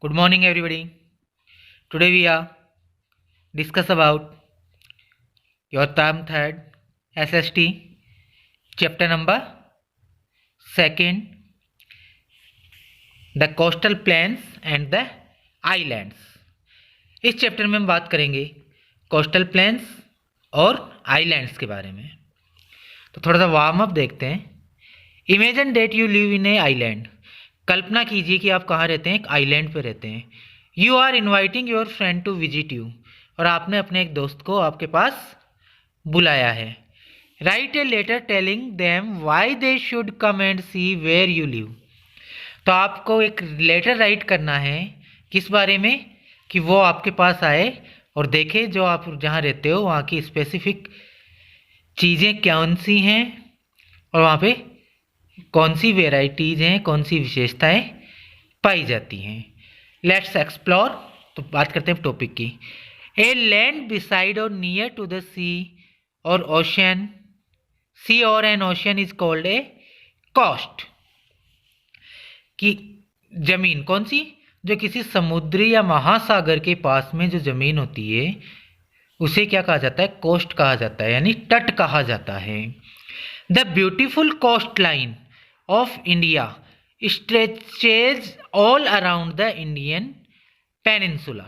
Good morning, everybody. Today we are discuss about your term third SST chapter number second, the coastal plains and the islands. इस chapter में हम बात करेंगे coastal planes और islands के बारे में। तो थोड़ा सा वार्म अप देखते हैं। Imagine that you live in a island. कल्पना कीजिए कि आप कहाँ रहते हैं, एक आइलैंड पे रहते हैं। You are inviting your friend to visit you, और आपने अपने एक दोस्त को आपके पास बुलाया है। Write a letter telling them why they should come and see where you live. तो आपको एक लेटर राइट करना है, किस बारे में, कि वो आपके पास आए और देखे जो आप जहाँ रहते हो वहाँ की स्पेसिफिक चीज़ें कौन सी हैं और वहाँ पे कौन सी वेराइटीज़ हैं, कौन सी विशेषताएं पाई जाती हैं। Let's explore. तो बात करते हैं टॉपिक की। ए लैंड बिसाइड और नियर टू द सी और ओशन, सी और an ocean is called a coast. कि जमीन कौन सी, जो किसी समुद्री या महासागर के पास में जो जमीन होती है उसे क्या कहा जाता है, कोस्ट कहा जाता है, यानी तट कहा जाता है। The beautiful coastline of India stretches all around the Indian peninsula.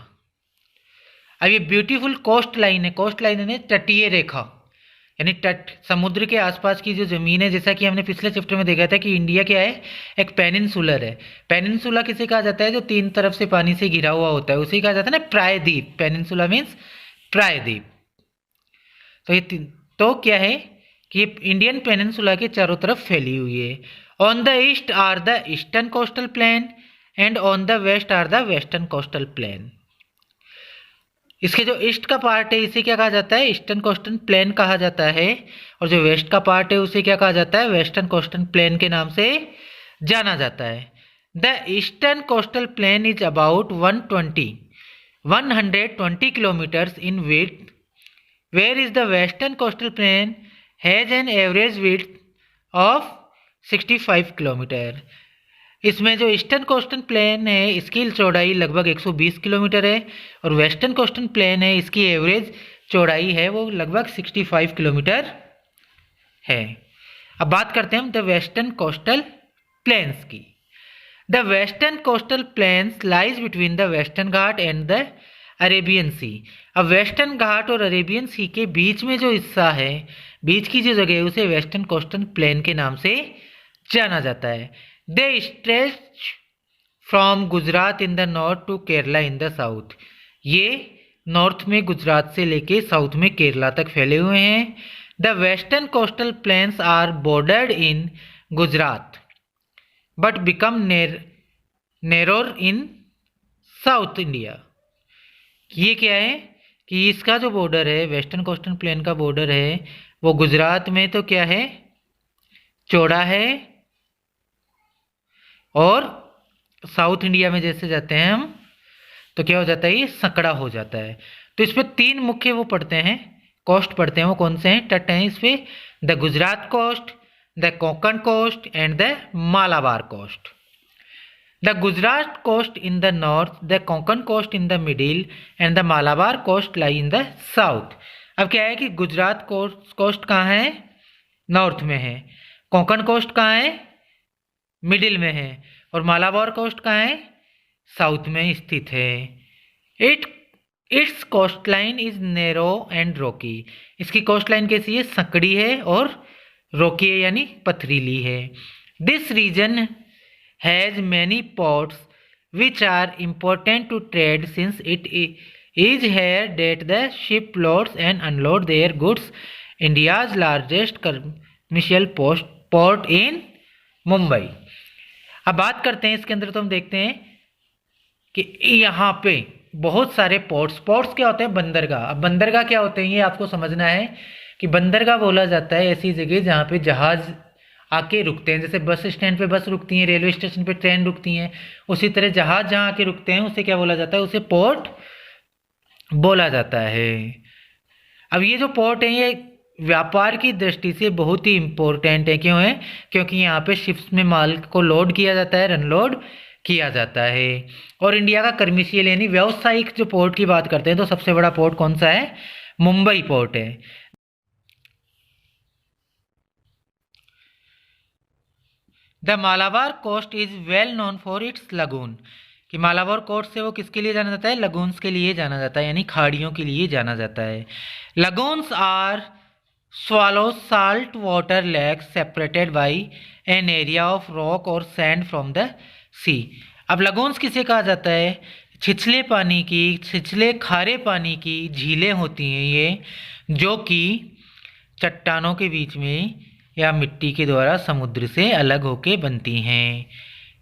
अब ये ब्यूटीफुल कोस्ट लाइन है, कोस्ट लाइन यानी तटीय रेखा, यानी तट, समुद्र के आसपास की जो ज़मीन है। जैसा कि हमने पिछले चैप्टर में देखा था कि इंडिया क्या है, एक पेनिनसुलर है। पेनिनसुला किसे कहा जाता है, जो तीन तरफ से पानी से घिरा हुआ होता है, उसे कहा जाता है ना प्रायद्वीप। पेनिनसुला मीन्स प्रायद्वीप। तो ये तो क्या है कि ये इंडियन पेनिनसुला के चारों तरफ फैली हुई है। On the east are the eastern coastal plain and on the west are the western coastal plain. इसके जो ईस्ट का पार्ट है इसे क्या कहा जाता है, ईस्टर्न कोस्टल प्लेन कहा जाता है, और जो वेस्ट का पार्ट है उसे क्या कहा जाता है, वेस्टर्न कोस्टल प्लेन के नाम से जाना जाता है। The eastern coastal plain is about 120 kilometres in width, where is the western coastal plain has an average width of 65 kilometre. इसमें जो ईस्टर्न कोस्टल प्लेन है इसकी चौड़ाई लगभग 120 किलोमीटर है, और वेस्टर्न कोस्टल प्लेन है इसकी एवरेज चौड़ाई है वो लगभग 65 किलोमीटर है। अब बात करते हैं हम द वेस्टर्न कोस्टल प्लेन्स की। The western coastal plains lies between the western ghat and the Arabian sea. अब वेस्टर्न घाट और अरेबियन सी के बीच में जो हिस्सा है, बीच की जो जगह है, उसे वेस्टर्न कोस्टल प्लेन के नाम से जाना जाता है। They stretch from Gujarat in the north to Kerala in the south. ये नॉर्थ में गुजरात से लेके साउथ में केरला तक फैले हुए हैं। The western coastal plains are bordered in Gujarat but become narrower in south India. ये क्या है कि इसका जो बॉर्डर है, वेस्टर्न कोस्टल प्लेन का बॉर्डर है, वो गुजरात में तो क्या है, चौड़ा है, और साउथ इंडिया में जैसे जाते हैं हम तो क्या हो जाता है, ये संकड़ा हो जाता है। तो इस पे तीन मुख्य वो पढ़ते हैं, कोस्ट पढ़ते हैं, वो कौन से हैं, तट हैं इस पे, the Gujarat coast, the Konkan coast and the Malabar coast. The Gujarat coast in the north, the Konkan coast in the middle and the Malabar coast lie in the south. अब क्या है कि गुजरात कोस्ट कहाँ है, नॉर्थ में है, कोंकण कोस्ट कहाँ है, मिडिल में है, और मालाबार कोस्ट कहाँ है, साउथ में स्थित है। Its coast line is narrow and rocky. इसकी कोस्ट लाइन कैसी है, संकड़ी है और रॉकी है, यानी पथरीली है। This region has many ports which are important to trade since it is here that the ship loads and unload their goods. India's largest commercial port in Mumbai. अब बात करते हैं इसके अंदर, तो हम देखते हैं कि यहाँ पे बहुत सारे पोर्ट्स क्या होते हैं, बंदरगाह। अब बंदरगाह क्या होते हैं ये आपको समझना है कि बंदरगाह बोला जाता है ऐसी जगह जहाँ पे जहाज आके रुकते हैं। जैसे बस स्टैंड पे बस रुकती हैं, रेलवे स्टेशन पे ट्रेन रुकती हैं, उसी तरह जहाज जहाँ आके रुकते हैं उसे क्या बोला जाता है, उसे पोर्ट बोला जाता है। अब ये जो पोर्ट है ये व्यापार की दृष्टि से बहुत ही इम्पोर्टेंट है। क्यों है, क्योंकि यहाँ पे शिप्स में माल को लोड किया जाता है, अनलोड किया जाता है। और इंडिया का कमर्शियल यानी व्यावसायिक जो पोर्ट की बात करते हैं तो सबसे बड़ा पोर्ट कौन सा है? मुंबई पोर्ट है। The Malabar coast is well known for its lagoon, कि मालाबार कोस्ट से वो किसके लिए जाना जाता है? लगून्स के लिए जाना जाता है, यानी खाड़ियों के लिए जाना जाता है। Lagoons are swallow salt water lakes separated by an area of rock or sand from the sea। अब लगून्स किसे कहा जाता है? छिछले पानी की, छिछले खारे पानी की झीलें होती हैं ये, जो कि चट्टानों के बीच में या मिट्टी के द्वारा समुद्र से अलग होके बनती हैं।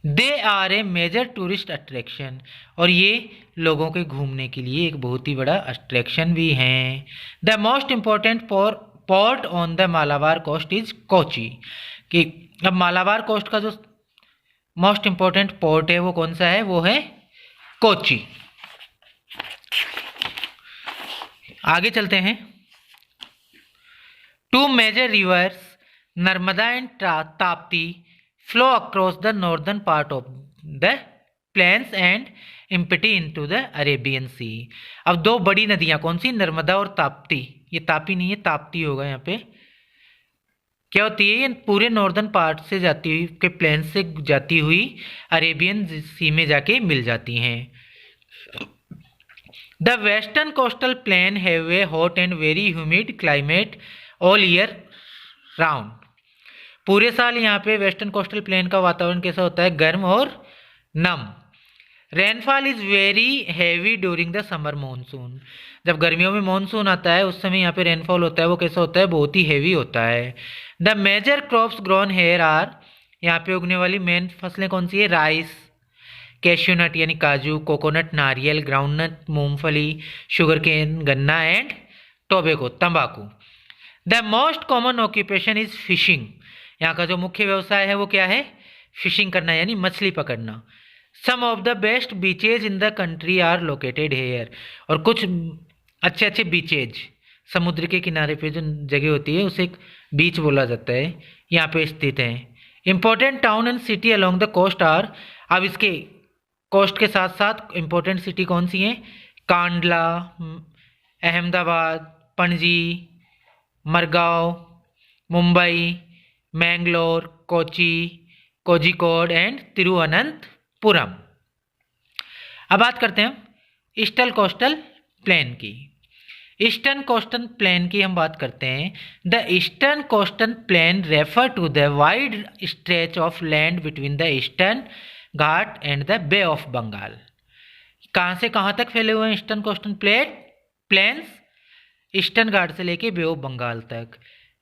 They are a major tourist attraction, और ये लोगों के घूमने के लिए एक बहुत ही बड़ा अट्रैक्शन भी हैं। The most important port on the Malabar coast is Kochi, कि अब मालाबार कोस्ट का जो मोस्ट इम्पॉर्टेंट पोर्ट है वो कौन सा है? वो है कोची। आगे चलते हैं। Two major rivers Narmada and Tapti flow across the northern part of the plains and empty into the Arabian sea. अब दो बड़ी नदियां कौन सी? नर्मदा और ताप्ती। ये तापी नहीं है, ताप्ती होगा यहाँ पे। क्या होती है? ये पूरे नॉर्दर्न पार्ट से जाती हुई के प्लेन से जाती हुई अरेबियन सी में जाके मिल जाती हैं। The western coastal plane have a hot and very humid climate all year round. पूरे साल यहाँ पे वेस्टर्न कोस्टल प्लेन का वातावरण कैसा होता है? गर्म और नम। Rainfall is very heavy during the summer monsoon. जब गर्मियों में मानसून आता है उस समय यहाँ पे रेनफॉल होता है, वो कैसा होता है? बहुत ही हैवी होता है। The major crops grown here are, यहाँ पे उगने वाली मेन फसलें कौन सी है? राइस, कैश्यूनट यानी काजू, कोकोनट नारियल, ग्राउंडनट मूंगफली, शुगर केन गन्ना एंड टोबैको तंबाकू। The most common occupation is fishing. यहाँ का जो मुख्य व्यवसाय है वो क्या है? फिशिंग करना यानी मछली पकड़ना। Some of the best beaches in the country are located here, और कुछ अच्छे अच्छे बीचेज, समुद्र के किनारे पे जो जगह होती है उसे एक बीच बोला जाता है, यहाँ पे स्थित है। Important town and city along the coast are, अब इसके कोस्ट के साथ साथ इम्पोर्टेंट सिटी कौन सी हैं? कांडला, अहमदाबाद, पणजी, मरगांव, मुंबई, मैंगलोर, कोची, कोझिकोड एंड तिरुवनंतपुरम। अब बात करते हैं ईस्टर्न कोस्टल प्लेन की। ईस्टर्न कोस्टल प्लेन की हम बात करते हैं। The eastern coastal plain refer to the wide stretch of land between the Eastern Ghat and the Bay of Bengal. कहाँ से कहाँ तक फैले हुए हैं eastern coastal plains? Eastern Ghat से लेके बे ऑफ बंगाल तक।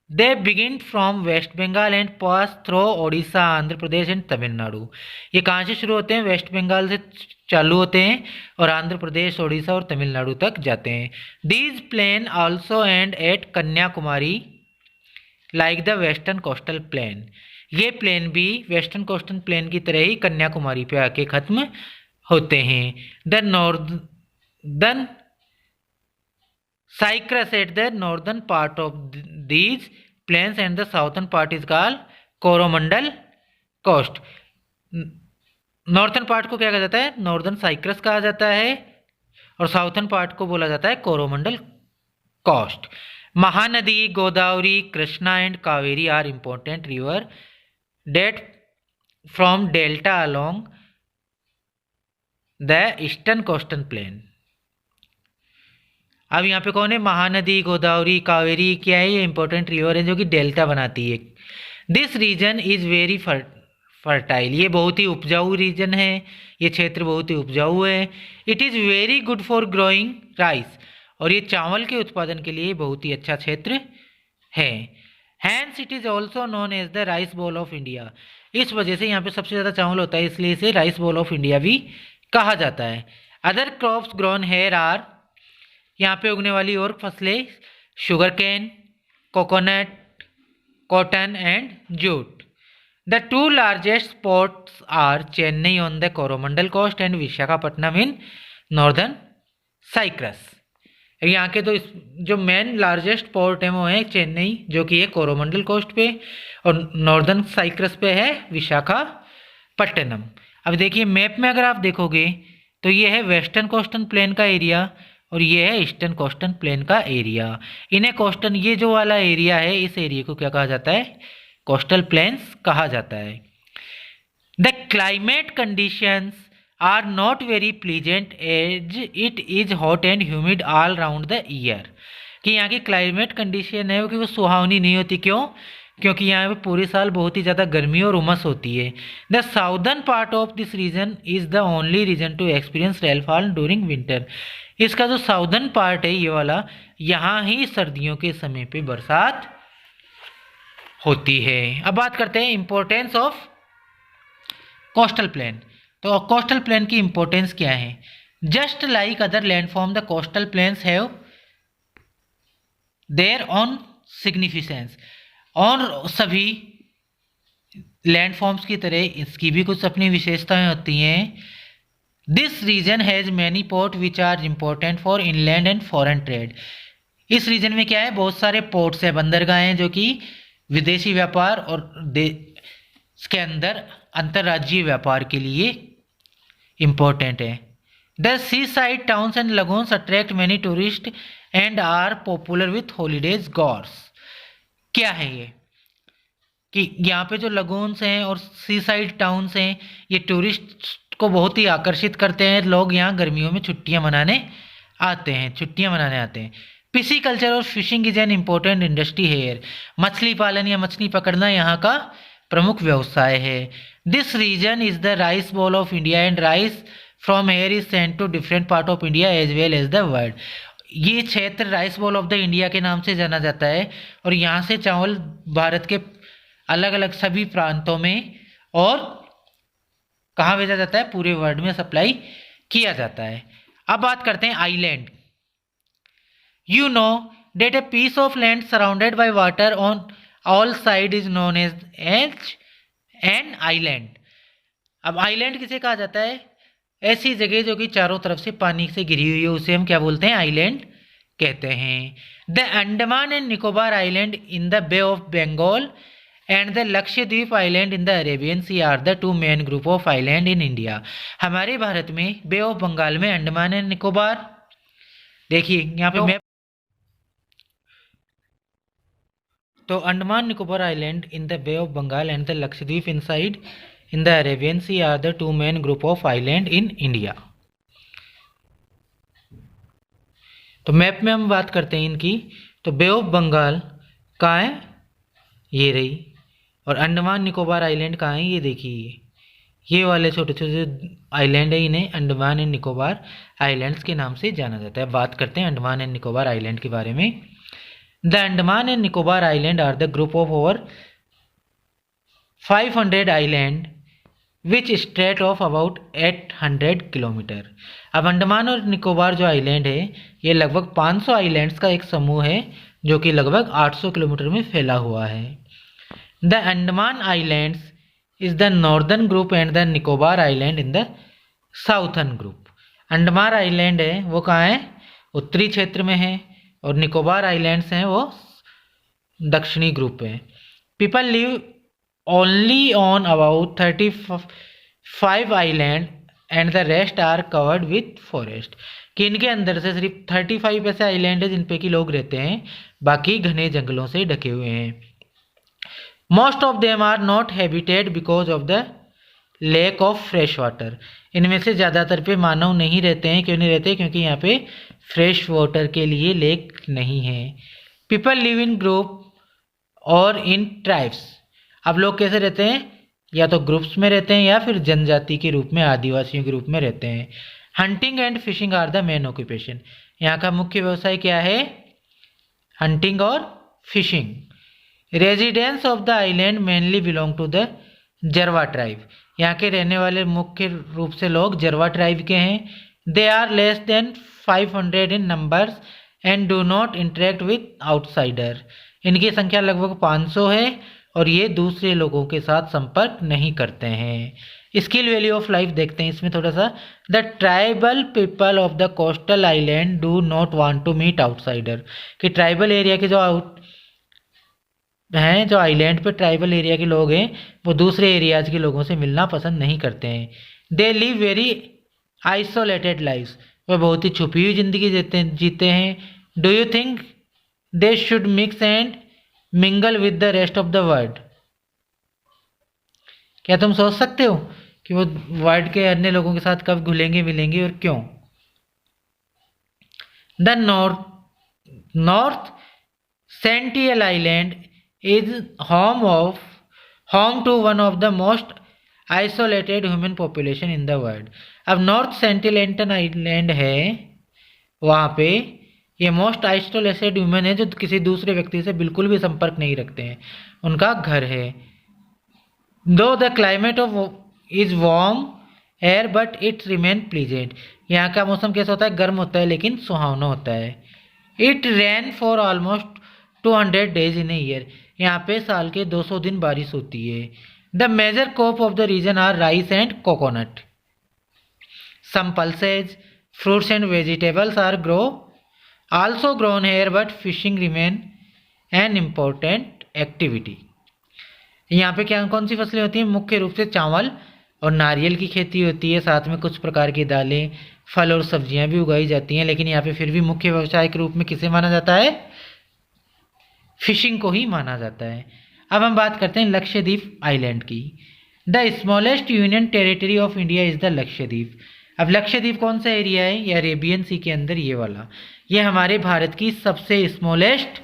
They begin from West Bengal and pass through Odisha, Andhra Pradesh and Tamil Nadu. ये कहाँ से शुरू होते हैं? वेस्ट बंगाल से चालू होते हैं और आंध्र प्रदेश, ओडिशा और तमिलनाडु तक जाते हैं। These plain also end at Kanyakumari like the western coastal plain. ये प्लेन भी वेस्टर्न कोस्टल प्लेन की तरह ही कन्याकुमारी पे आके खत्म होते हैं। The northern Cyprus at the northern part of these plains and the southern part is called Coromandel coast. Northern part को क्या कहा जाता है? नॉर्दर्न साइप्रस कहा जाता है, और साउथर्न पार्ट को बोला जाता है Coromandel coast. Mahanadi Godavari, Krishna and Kaveri are important river that from delta along the eastern coastal plain. अब यहाँ पे कौन है? महानदी, गोदावरी, कावेरी, क्या है? ये इंपॉर्टेंट रिवर है जो कि डेल्टा बनाती है। This region is very fertile, ये बहुत ही उपजाऊ रीजन है, ये क्षेत्र बहुत ही उपजाऊ है। It is very good for growing rice, और ये चावल के उत्पादन के लिए बहुत ही अच्छा क्षेत्र है। Hence it is also known as the rice bowl of India. इस वजह से यहाँ पे सबसे ज़्यादा चावल होता है, इसलिए इसे राइस बॉल ऑफ इंडिया भी कहा जाता है। Other crops grown here are, यहाँ पे उगने वाली और फसलें sugar cane, coconut, cotton and jute. The two largest ports are Chennai on the Coromandel coast and Visakhapatnam in northern Cyprus. यहाँ के तो जो मेन लार्जेस्ट पोर्ट है वो है चेन्नई, जो कि है कोरोमंडल कोस्ट पे, और नॉर्दर्न साइप्रस पे है विशाखापट्टनम। अब देखिए मैप में अगर आप देखोगे तो ये है वेस्टर्न कोस्टल प्लेन का एरिया और ये है ईस्टर्न कोस्टल प्लेन का एरिया। इन्हें कोस्टल, ये जो वाला एरिया है इस एरिया को क्या कहा जाता है? कोस्टल प्लेन्स कहा जाता है। The climate conditions are not very pleasant as it is hot and humid all round the year. कि यहाँ की क्लाइमेट कंडीशन है कि वो सुहावनी नहीं होती। क्यों? क्योंकि यहाँ पे पूरे साल बहुत ही ज़्यादा गर्मी और उमस होती है। The southern part of this region is the only region to experience rainfall during winter. इसका जो साउदर्न पार्ट है ये वाला, यहाँ ही सर्दियों के समय पे बरसात होती है। अब बात करते हैं इम्पोर्टेंस ऑफ कोस्टल प्लेन। तो कोस्टल प्लेन की इम्पोर्टेंस क्या है? Just like other landform the coastal planes have their on significance. और सभी लैंडफॉर्म्स की तरह इसकी भी कुछ अपनी विशेषताएं होती हैं। This region has many port which are important for inland and foreign trade. इस रीजन में क्या है? बहुत सारे पोर्ट्स है, बंदरगाहें हैं जो कि विदेशी व्यापार और इसके अंदर अंतर्राज्यीय व्यापार के लिए इम्पोर्टेंट है। The sea side towns and lagoons attract many tourist and are popular with holidays goers. क्या है ये? कि यहाँ पे जो लगून्स हैं और सी साइड टाउन्स हैं ये टूरिस्ट को बहुत ही आकर्षित करते हैं। लोग यहाँ गर्मियों में छुट्टियाँ मनाने आते हैं। फिशी कल्चर और fishing is an important industry here. मछली पालन या मछली पकड़ना यहाँ का प्रमुख व्यवसाय है। This region is the rice bowl of India and rice from here is sent to different part of India as well as the world. ये क्षेत्र rice bowl of the India के नाम से जाना जाता है और यहाँ से चावल भारत के अलग अलग सभी प्रांतों में और कहाँ भेजा जाता है? पूरे वर्ल्ड में सप्लाई किया जाता है। अब बात करते हैं island. You know that a piece of land surrounded by water on all side is known as an island. अब आइलैंड किसे कहा जाता है? ऐसी जगह जो कि चारों तरफ से पानी से घिरी हुई है उसे हम क्या बोलते हैं? आइलैंड कहते हैं। The Andaman and Nicobar island in the Bay of Bengal and the Lakshadweep island in the Arabian Sea are the two main group of island in India. हमारे भारत में बे ऑफ बंगाल में अंडमान एंड निकोबार, देखिए यहाँ पे मैप, तो Andaman Nicobar island in the Bay of Bengal and the Lakshadweep inside in the Arabian Sea are the two main group of island in India. तो map में हम बात करते हैं इनकी, तो बे ऑफ बंगाल कहाँ है? ये रही। और अंडमान निकोबार आइलैंड कहाँ है? ये देखिए, ये वाले छोटे छोटे आइलैंड है, इन्हें अंडमान एंड निकोबार आइलैंड्स के नाम से जाना जाता है। बात करते हैं अंडमान एंड निकोबार आइलैंड के बारे में। The Andaman and Nicobar island are the group of over 500 island which stretch of about 800 kilometre. अब अंडमान और निकोबार जो आइलैंड है ये लगभग 500 आइलैंड्स का एक समूह है जो कि लगभग 800 किलोमीटर में फैला हुआ है। The Andaman islands is the northern group and the Nicobar island in the southern group. Andaman island है वो कहाँ है? उत्तरी क्षेत्र में है और निकोबार आइलैंड्स हैं वो दक्षिणी ग्रुप है। People live only on about 35 island and the rest are covered with forest. कि इनके अंदर से सिर्फ 35 ऐसे आइलैंड है जिन पे कि लोग रहते हैं, बाकी घने जंगलों से ढके हुए हैं। Most of them are not habited because of the lack of fresh water. इनमें से ज़्यादातर पे मानव नहीं रहते हैं। क्यों नहीं रहते? क्योंकि यहाँ पे फ्रेश वाटर के लिए लेक नहीं है। पीपल लिव इन ग्रुप और इन ट्राइब्स। अब लोग कैसे रहते हैं? या तो ग्रुप्स में रहते हैं या फिर जनजाति के रूप में, आदिवासियों के रूप में रहते हैं। Hunting and fishing are the main occupation. यहाँ का मुख्य व्यवसाय क्या है? हंटिंग और fishing. Residents of the island mainly belong to the Jarawa tribe. यहाँ के रहने वाले मुख्य रूप से लोग जरवा ट्राइब के हैं। They are less than 500 in numbers and do not interact with outsider. इनकी संख्या लगभग 500 है और ये दूसरे लोगों के साथ संपर्क नहीं करते हैं। स्किल वैल्यू ऑफ लाइफ देखते हैं इसमें थोड़ा सा। The tribal people of the coastal island do not want to meet outsider. कि ट्राइबल एरिया के जो आइलैंड पे ट्राइबल एरिया के लोग हैं वो दूसरे एरियाज के लोगों से मिलना पसंद नहीं करते हैं। They live very isolated lives, वह बहुत ही छुपी हुई जिंदगी जीते हैं। Do you think they should mix and mingle with the rest of the world, क्या तुम सोच सकते हो कि वो वर्ल्ड के अन्य लोगों के साथ कब घुलेंगे मिलेंगे और क्यों? The north Sentinel island is home to one of the most isolated human population in the world. अब नॉर्थ सेंटिलेंटन आइलैंड है, वहाँ पे ये मोस्ट आइसोलेटेड ह्यूमन है जो किसी दूसरे व्यक्ति से बिल्कुल भी संपर्क नहीं रखते हैं, उनका घर है। दो the climate of is warm air but it remain pleasant, यहाँ का मौसम कैसा होता है? गर्म होता है लेकिन सुहावना होता है। It rain for almost 200 days in a year, यहाँ पे साल के 200 दिन बारिश होती है। The major crop of the region are rice and coconut, some pulses, fruits and vegetables are also grown here, but fishing remain an important activity। यहाँ पे क्या कौन सी फसलें होती हैं? मुख्य रूप से चावल और नारियल की खेती होती है, साथ में कुछ प्रकार की दालें, फल और सब्जियां भी उगाई जाती हैं, लेकिन यहाँ पे फिर भी मुख्य व्यवसाय के रूप में किसे माना जाता है? फिशिंग को ही माना जाता है। अब हम बात करते हैं लक्षद्वीप आइलैंड की। The smallest union territory of India is the Lakshadweep. अब लक्षद्वीप कौन सा एरिया है? ये अरेबियन सी के अंदर ये वाला, ये हमारे भारत की सबसे स्मॉलेस्ट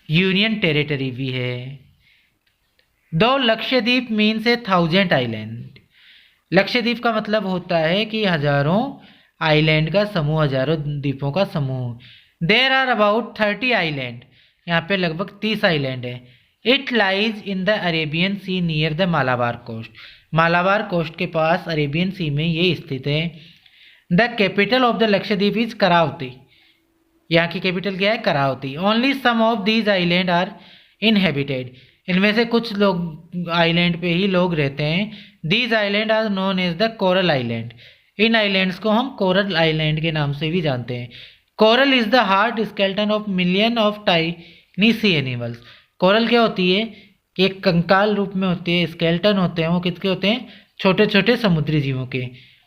यूनियन टेरिटरी भी है। दो लक्षद्वीप मीन्स ए 1000 आइलैंड, लक्षद्वीप का मतलब होता है कि हजारों आइलैंड का समूह, हजारों द्वीपों का समूह। देर आर अबाउट 30 आइलैंड, यहाँ पे लगभग 30 आइलैंड है। It lies in the Arabian sea near the Malabar coast, Malabar coast के पास अरेबियन सी में ये स्थित है। The capital of the Lakshadweep is Kavaratti, यहाँ की कैपिटल क्या है? Kavaratti. Only some of these island are inhabited, इनमें से कुछ लोग आइलैंड पे ही लोग रहते हैं। These island are known as the coral island, इन आइलैंड्स को हम कोरल आइलैंड के नाम से भी जानते हैं। Coral is the hard skeleton of million of tiny sea animals, coral क्या होती है कि एक कंकाल रूप में होती है, स्केल्टन होते हैं, वो किसके होते हैं? छोटे छोटे समुद्री जीवों के।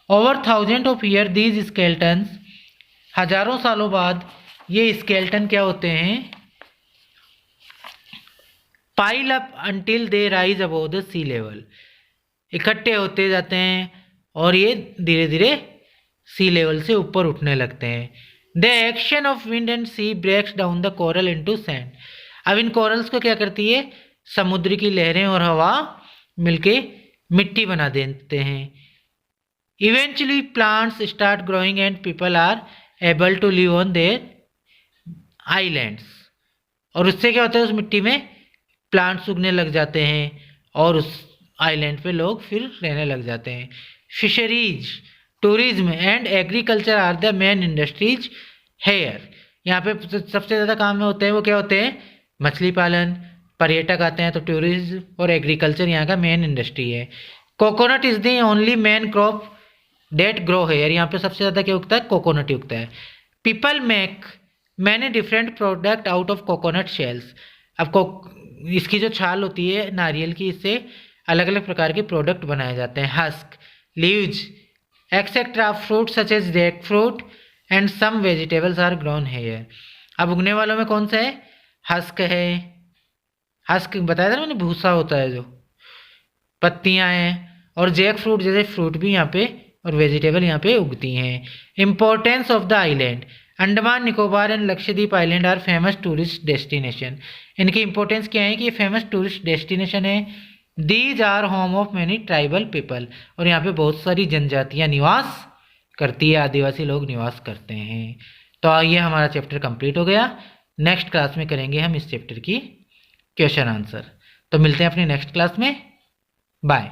Over 1000 of year these skeletons, हजारों सालों बाद ये स्केल्टन क्या होते हैं? Pile up until they rise above the sea level, इकट्ठे होते जाते हैं और ये धीरे धीरे सी लेवल से ऊपर उठने लगते हैं। The action of wind and sea breaks down the coral into sand, अब इन कोरल्स को क्या करती है? समुद्र की लहरें और हवा मिलके मिट्टी बना देते हैं। Eventually plants start growing and people are able to live on their islands, और उससे क्या होता है? उस मिट्टी में प्लांट्स उगने लग जाते हैं और उस आइलैंड पे लोग फिर रहने लग जाते हैं। Fisheries, tourism and agriculture are the main industries here, यहाँ पे सबसे ज़्यादा काम में होते हैं वो क्या होते हैं? मछली पालन, पर्यटक आते हैं, तो टूरिज्म और एग्रीकल्चर यहाँ का मेन इंडस्ट्री है। Coconut is the only main crop that grow here, यहाँ पे सबसे ज़्यादा क्या उगता है? कोकोनट ही उगता है। People make many different product out of coconut shells, अब इसकी जो छाल होती है नारियल की, इससे अलग अलग प्रकार के प्रोडक्ट बनाए जाते हैं। Husk, leaves etcetera fruit such as jack fruit and some vegetables are grown here, अब उगने वालों में कौन सा है? हस्क है, हस्क बताया था ना मैंने, भूसा होता है जो, पत्तियां हैं, और जैक फ्रूट जैसे फ्रूट भी यहाँ पे और वेजिटेबल यहाँ पे उगती हैं। Importance of the island, Andaman Nicobar and Lakshadweep island are famous tourist destination, इनकी इंपॉर्टेंस क्या है कि ये फेमस टूरिस्ट डेस्टिनेशन है। These are home of many tribal people, और यहाँ पे बहुत सारी जनजातियाँ निवास करती है, आदिवासी लोग निवास करते हैं। तो ये हमारा चैप्टर कंप्लीट हो गया। नेक्स्ट क्लास में करेंगे हम इस चैप्टर की क्वेश्चन आंसर। तो मिलते हैं अपनी नेक्स्ट क्लास में, बाय।